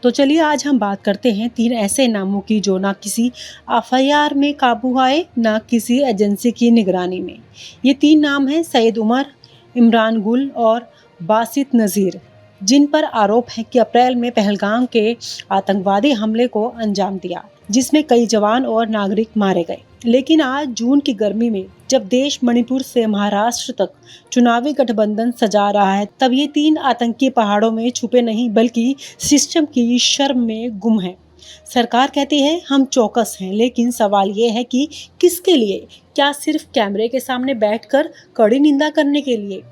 तो चलिए आज हम बात करते हैं 3 ऐसे नामों की जो ना किसी एफआईआर में काबू आए, ना किसी एजेंसी की निगरानी में। ये 3 नाम हैं सईद उमर, इमरान गुल और बासित नज़ीर, जिन पर आरोप है कि अप्रैल में पहलगाम के आतंकवादी हमले को अंजाम दिया, जिसमें कई जवान और नागरिक मारे गए। लेकिन आज जून की गर्मी में जब देश मणिपुर से महाराष्ट्र तक चुनावी गठबंधन सजा रहा है, तब ये 3 आतंकी पहाड़ों में छुपे नहीं बल्कि सिस्टम की शर्म में गुम है। सरकार कहती है हम चौकस हैं, लेकिन सवाल ये है कि किसके लिए? क्या सिर्फ कैमरे के सामने बैठकर कड़ी निंदा करने के लिए?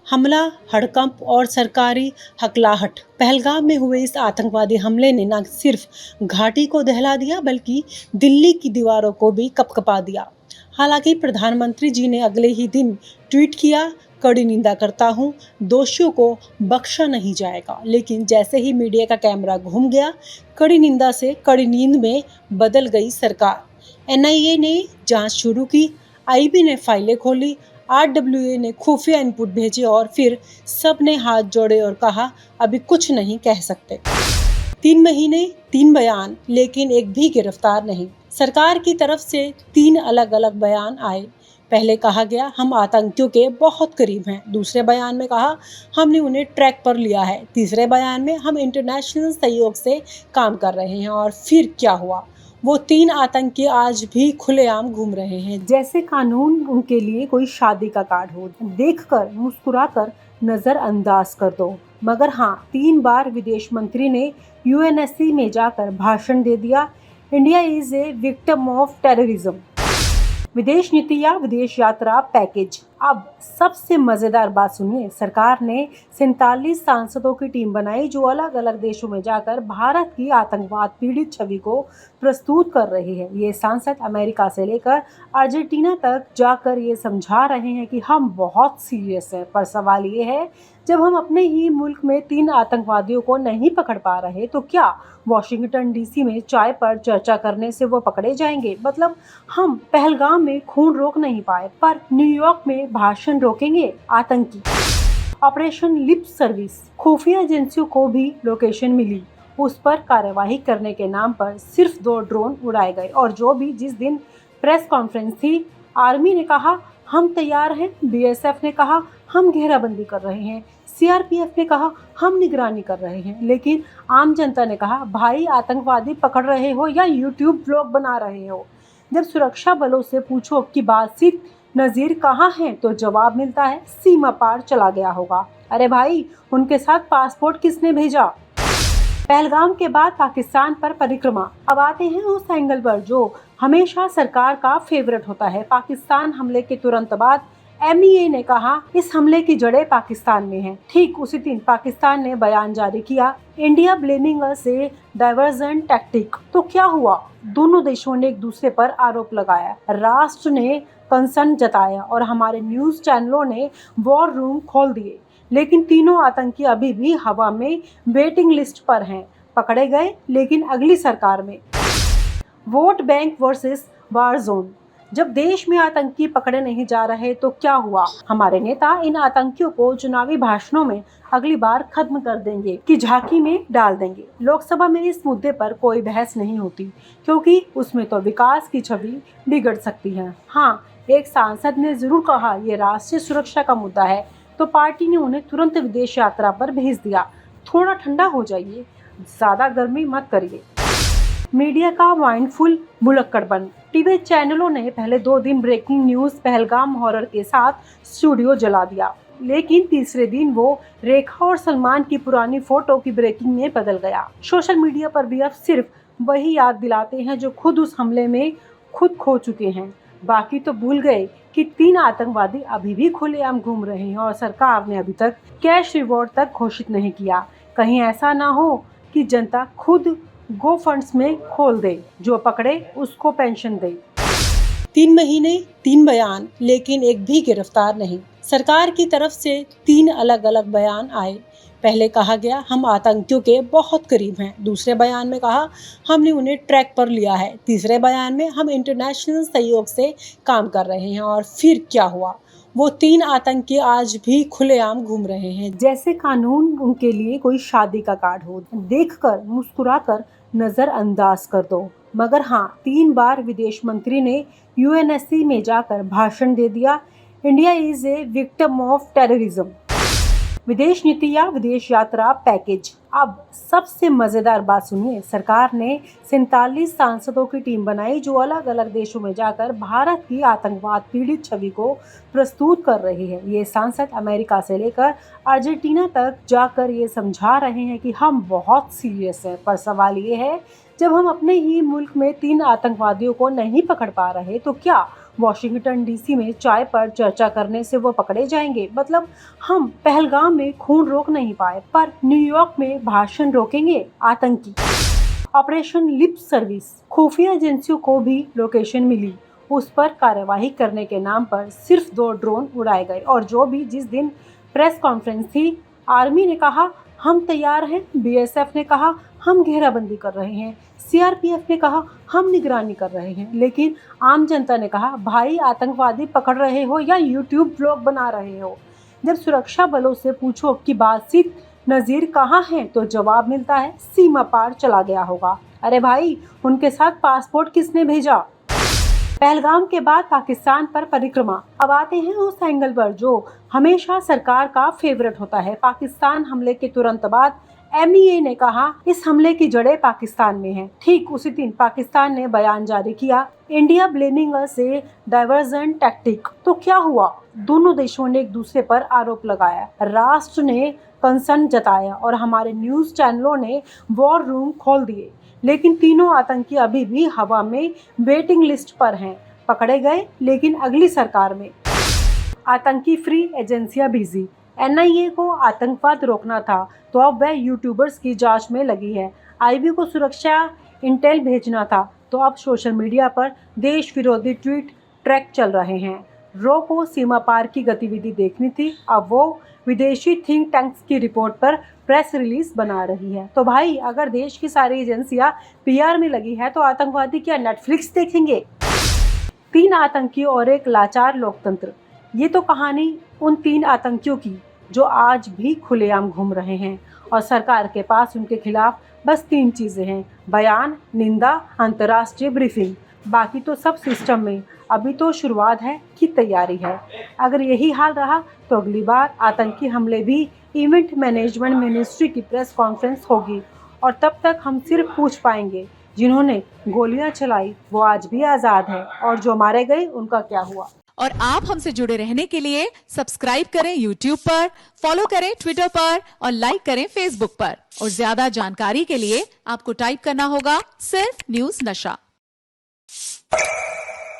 हमला, हड़कंप और सरकारी हकलाहट। पहलगाम में हुए इस आतंकवादी हमले ने न सिर्फ घाटी को दहला दिया बल्कि दिल्ली की दीवारों को भी कपकपा दिया। हालांकि प्रधानमंत्री जी ने अगले ही दिन ट्वीट किया, कड़ी निंदा करता हूं, दोषियों को बख्शा नहीं जाएगा। लेकिन जैसे ही मीडिया का कैमरा घूम गया, कड़ी निंदा से कड़ी नींद में बदल गई सरकार। एनआईए ने जांच शुरू की, आईबी ने फाइलें खोली, आरडब्ल्यूए ने खुफिया इनपुट भेजे और फिर सब ने हाथ जोड़े और कहा अभी कुछ नहीं कह सकते। 3 महीने, 3 बयान, लेकिन एक भी गिरफ्तार नहीं। सरकार की तरफ से 3 अलग अलग बयान आए। पहले कहा गया हम आतंकियों के बहुत करीब हैं। दूसरे बयान में कहा हमने उन्हें ट्रैक पर लिया है। तीसरे बयान में हम इंटरनेशनल सहयोग से काम कर रहे हैं। और फिर क्या हुआ? वो 3 आतंकी आज भी खुलेआम घूम रहे हैं, जैसे कानून उनके लिए कोई शादी का कार्ड हो। देखकर मुस्कुराकर नजरअंदाज कर दो। मगर हाँ, 3 बार विदेश मंत्री ने यूएनएससी में जाकर भाषण दे दिया, India is a victim of terrorism. विदेश नीति या विदेश यात्रा पैकेज। अब सबसे मजेदार बात सुनिए, सरकार ने 47 सांसदों की टीम बनाई जो अलग अलग देशों में जाकर भारत की आतंकवाद पीड़ित छवि को प्रस्तुत कर रही है। ये सांसद अमेरिका से लेकर अर्जेंटीना तक जाकर ये समझा रहे हैं कि हम बहुत सीरियस हैं। पर सवाल ये है, जब हम अपने ही मुल्क में 3 आतंकवादियों को नहीं पकड़ पा रहे तो क्या वॉशिंगटन डीसी में चाय पर चर्चा करने से वो पकड़े जाएंगे? मतलब हम पहलगाम में खून रोक नहीं पाए पर न्यूयॉर्क में भाषण रोकेंगे आतंकी। Operation lip service. खुफिया एजेंसियों को भी लोकेशन मिली, उस पर कार्यवाही करने के नाम पर सिर्फ 2 ड्रोन उड़ाए गए। और जो भी जिस दिन प्रेस कॉन्फ्रेंस थी, आर्मी ने कहा हम तैयार हैं, बीएसएफ ने कहा हम घेराबंदी कर रहे हैं, सीआरपीएफ ने कहा हम निगरानी कर रहे हैं। लेकिन आम जनता ने कहा भाई आतंकवादी पकड़ रहे हो या यूट्यूब ब्लॉग बना रहे हो। जब सुरक्षा बलों से पूछो कि बासित नज़ीर कहाँ हैं तो जवाब मिलता है सीमा पार चला गया होगा। अरे भाई, उनके साथ पासपोर्ट किसने भेजा? पहलगाम के बाद पाकिस्तान पर परिक्रमा। अब आते हैं उस एंगल पर जो हमेशा सरकार का फेवरेट होता है। पाकिस्तान हमले के तुरंत बाद एमईए ने कहा इस हमले की जड़ें पाकिस्तान में हैं। ठीक उसी दिन पाकिस्तान ने बयान जारी किया, इंडिया ब्लेमिंग अस ए डाइवर्जन टैक्टिक। तो क्या हुआ? दोनों देशों ने एक दूसरे पर आरोप लगाया, राष्ट्र ने कंसर्न जताया और हमारे न्यूज चैनलों ने वॉर रूम खोल दिए। लेकिन तीनों आतंकी अभी भी हवा में वेटिंग लिस्ट पर हैं। पकड़े गए लेकिन अगली सरकार में। Vote bank versus war zone. जब देश में आतंकी पकड़े नहीं जा रहे तो क्या हुआ? हमारे नेता इन आतंकियों को चुनावी भाषणों में अगली बार खत्म कर देंगे कि झांकी में डाल देंगे। लोकसभा में इस मुद्दे पर कोई बहस नहीं होती क्योंकि उसमें तो विकास की छवि बिगड़ सकती है। हाँ, एक सांसद ने जरूर कहा ये राष्ट्रीय सुरक्षा का मुद्दा है, तो पार्टी ने उन्हें तुरंत विदेश यात्रा पर भेज दिया। थोड़ा ठंडा हो जाइए, ज्यादा गर्मी मत करिए। मीडिया का माइंडफुल बुलक्कड़पन। टीवी चैनलों ने पहले 2 दिन ब्रेकिंग न्यूज पहलगाम हॉरर के साथ स्टूडियो जला दिया, लेकिन तीसरे दिन वो रेखा और सलमान की पुरानी फोटो की ब्रेकिंग में बदल गया। सोशल मीडिया पर भी अब सिर्फ वही याद दिलाते हैं जो खुद उस हमले में खुद खो चुके हैं। बाकी तो भूल गए कि 3 आतंकवादी अभी भी खुलेआम घूम रहे हैं और सरकार ने अभी तक कैश रिवॉर्ड तक घोषित नहीं किया। कहीं ऐसा ना हो कि जनता खुद गो फंड्स में खोल दे, जो पकड़े उसको पेंशन दे। 3 महीने, 3 बयान, लेकिन एक भी गिरफ्तार नहीं। सरकार की तरफ से 3 अलग अलग बयान आए। पहले कहा गया हम आतंकियों के बहुत करीब हैं। दूसरे बयान में कहा हमने उन्हें ट्रैक पर लिया है। तीसरे बयान में हम इंटरनेशनल सहयोग से काम कर रहे हैं। और फिर क्या हुआ? वो 3 आतंकी आज भी खुलेआम घूम रहे हैं, जैसे कानून उनके लिए कोई शादी का कार्ड हो। देखकर मुस्कुराकर नजरअंदाज कर दो। मगर हाँ, 3 बार विदेश मंत्री ने यूएनएससी में जाकर भाषण दे दिया, India is a victim of terrorism. विदेश नीति या विदेश यात्रा पैकेज। अब सबसे मजेदार बात सुनिए, सरकार ने 47 सांसदों की टीम बनाई जो अलग अलग देशों में जाकर भारत की आतंकवाद पीड़ित छवि को प्रस्तुत कर रही है। ये सांसद अमेरिका से लेकर अर्जेंटीना तक जाकर ये समझा रहे हैं कि हम बहुत सीरियस हैं। पर सवाल ये है, जब हम अपने ही मुल्क में 3 आतंकवादियों को नहीं पकड़ पा रहे तो क्या वॉशिंगटन डीसी में चाय पर चर्चा करने से वो पकड़े जाएंगे? मतलब हम पहलगाम में खून रोक नहीं पाए पर न्यूयॉर्क में भाषण रोकेंगे? आतंकी ऑपरेशन लिप सर्विस। खुफिया एजेंसियों को भी लोकेशन मिली, उस पर कार्यवाही करने के नाम पर सिर्फ 2 ड्रोन उड़ाए गए। और जो भी जिस दिन प्रेस कॉन्फ्रेंस थी, आर्मी ने कहा हम तैयार हैं, बीएसएफ ने कहा हम घेराबंदी कर रहे हैं, सीआरपीएफ ने कहा हम निगरानी कर रहे हैं, लेकिन आम जनता ने कहा भाई आतंकवादी पकड़ रहे हो या यूट्यूब ब्लॉग बना रहे हो। जब सुरक्षा बलों से पूछो कि बासित नज़ीर कहाँ हैं तो जवाब मिलता है सीमा पार चला गया होगा। अरे भाई, उनके साथ पासपोर्ट किसने भेजा? पहलगाम के बाद पाकिस्तान पर परिक्रमा। अब आते हैं उस एंगल पर जो हमेशा सरकार का फेवरेट होता है। पाकिस्तान हमले के तुरंत बाद MEA ने कहा इस हमले की जड़ें पाकिस्तान में हैं। ठीक उसी दिन पाकिस्तान ने बयान जारी किया, इंडिया ब्लेमिंग अस ए डाइवर्जन टैक्टिक। तो क्या हुआ? दोनों देशों ने एक दूसरे पर आरोप लगाया, राष्ट्र ने कंसर्न जताया और हमारे न्यूज चैनलों ने वॉर रूम खोल दिए। लेकिन तीनों आतंकी अभी भी हवा में वेटिंग लिस्ट पर हैं। पकड़े गए लेकिन अगली सरकार में। आतंकी फ्री एजेंसियां बिजी। NIA को आतंकवाद रोकना था तो अब वह यूट्यूबर्स की जांच में लगी है। IB को सुरक्षा इंटेल भेजना था तो अब सोशल मीडिया पर देश विरोधी ट्वीट ट्रैक चल रहे हैं। रो को सीमा पार की गतिविधि देखनी थी, अब वो विदेशी थिंक टैंक्स की रिपोर्ट पर प्रेस रिलीज बना रही है। तो भाई, अगर देश की सारी एजेंसियां PR में लगी है तो आतंकवादी क्या नेटफ्लिक्स देखेंगे? 3 आतंकी और एक लाचार लोकतंत्र। ये तो कहानी उन 3 आतंकियों की जो आज भी खुलेआम घूम रहे हैं और सरकार के पास उनके खिलाफ बस 3 चीजें हैं, बयान, निंदा, अंतर्राष्ट्रीय ब्रीफिंग। बाकी तो सब सिस्टम में। अभी तो शुरुआत है कि तैयारी है। अगर यही हाल रहा तो अगली बार आतंकी हमले भी इवेंट मैनेजमेंट मिनिस्ट्री की प्रेस कॉन्फ्रेंस होगी और तब तक हम सिर्फ पूछ पाएंगे जिन्होंने गोलियां चलाई वो आज भी आज़ाद है और जो मारे गए उनका क्या हुआ। और आप हमसे जुड़े रहने के लिए सब्सक्राइब करें YouTube पर, फॉलो करें Twitter पर और लाइक करें Facebook पर। और ज्यादा जानकारी के लिए आपको टाइप करना होगा सिर्फ न्यूज नशा।